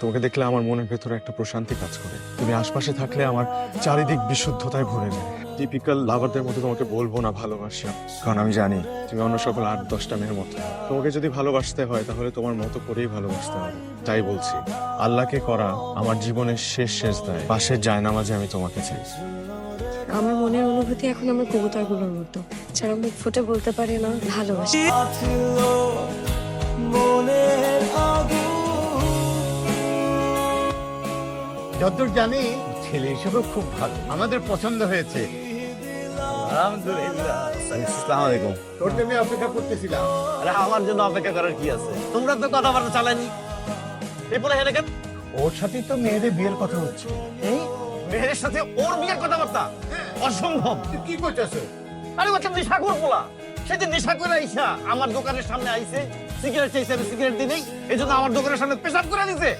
তোমাকে দেখলে আমার মনের ভেতরে একটা প্রশান্তি কাজ করে। তুমি আশপাশে থাকলে আমার চারিদিক বিশুদ্ধতায় ভরে যায়। টিপিক্যাল লাভারদের মতো তোমাকে বলবো না ভালোবাসি, কারণ আমি জানি তুমি অন্য সকল 8-10টা মেয়ের মতো। তোমাকে যদি ভালোবাসতে হয় তাহলে তোমার মতো করেই ভালোবাসতে হবে। তাই বলছি, আল্লাহকে করা আমার জীবনের শেষ দায়, পাশের জায়নামাজে আমি তোমাকে চাই। আমার মনের অনুভূতি এখন আমার কবুতরগুলোর মতো, যারা মুখ ফুটে বলতে পারে না ভালোবাসি। যতদূর জানি ছেলে হিসেবে খুব ভালো, আমাদের পছন্দ হয়েছে। আসসালামু আলাইকুম। তোর জন্য অপেক্ষা করতেছিলাম। আরে আমার জন্য অপেক্ষা করার কি আছে? তোমরা তো কথাবার্তা চালানি। এই বলে হেলে কেন? ওর সাথেই তো মেয়েদের বিয়ের কথা হচ্ছে। মেয়ের সাথে ওর বিয়ের কথাবার্তা অসম্ভব। তুই কি করতেছ? আরে ও একটা নেশাখোর পোলা। সেদিন নেশা করে আইসা আমার দোকানের সামনে আইছে, সিগারেট চাইছে, আমি সিগারেট দিই নাই, এই জন্য আমার দোকানের সামনে পেশাব করে দিছে।